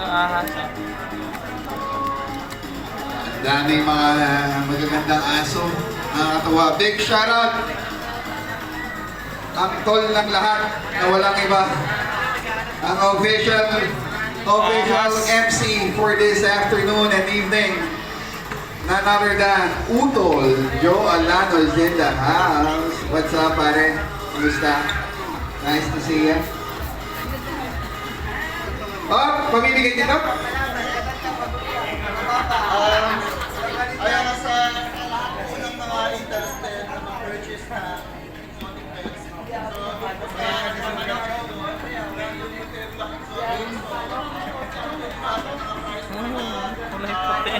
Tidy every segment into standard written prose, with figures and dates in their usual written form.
ahas. Daming mga magagandang aso. Nakakatuwa. Big shoutout. Ang tol ng lahat na walang iba. Ang official MC for this afternoon and evening. None other than Utol. Joe Alano is in the house. What's up, pare? Kumusta? Nice to see you. Oh, pamimigay dito? Ayan sa unang mga interested na mag-purchase na Kulay puti.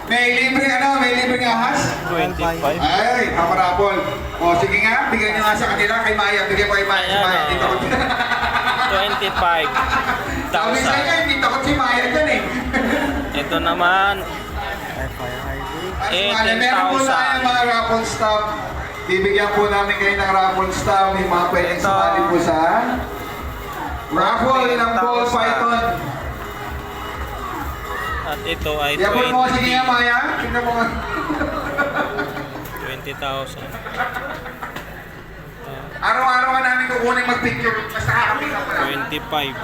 May libreng ahas? 25. Ay, kaparapol. O, sige nga, bigyan nyo nga sa kanila kay Maya. Bigyan ko kay Maya. Si Maya, dito ko. 25,000. Sabi sa inyo, hindi takot si Maya dyan eh. Ito naman, Meron po na kayo mga raffle stop. Bibigyan po namin kayo ng raffle stop. Yung mga pwedeng sumali po sa raffle ng ball python. at ito ay Yan po mo, sige nga Maya. Tingnan mo nga. 20,000. Araw-araw ka namin kukunin mag-picture. Basta kakapika pa lang. 25.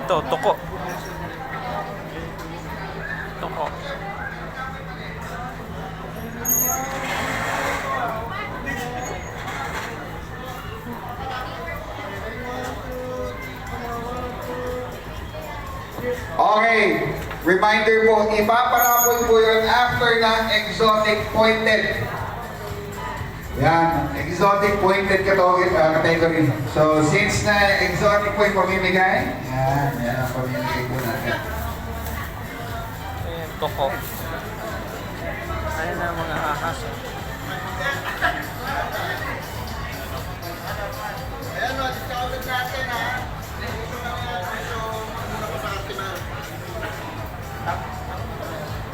Ito, toko. Toko. Okay. Reminder po, ipaparapol po yun after ng exotic pointed. Yan, exotic pointed category. So, since na exotic point pamimigay, yan ang pamimigay po natin. Ayan, toko. Ayan na mga ahas. ayan o, discounted natin ha.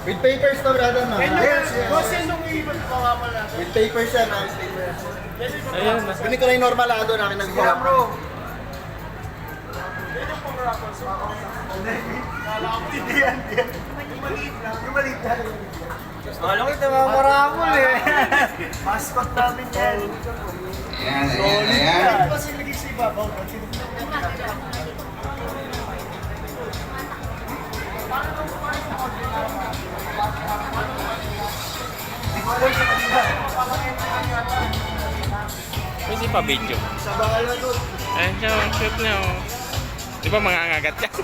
With papers to brother no? Yes, with papers yan ha, with papers. Ayan na. Bili ko na yung normalado namin nag-vlog. Bro! Alam ko ito mga marapol eh. Mascot namin yan. Ayan. Kasi naging si Babaw. Pwede pa video. Sa bahala doon. Ayan siya, ang cute niya oh. Di ba mga angagat yan?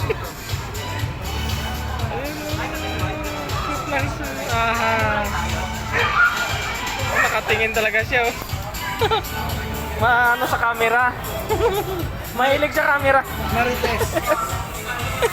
Cute lang siya. Ahas. Oh, nakatingin talaga siya oh. Maano sa camera. Mahilig sa camera. Marites.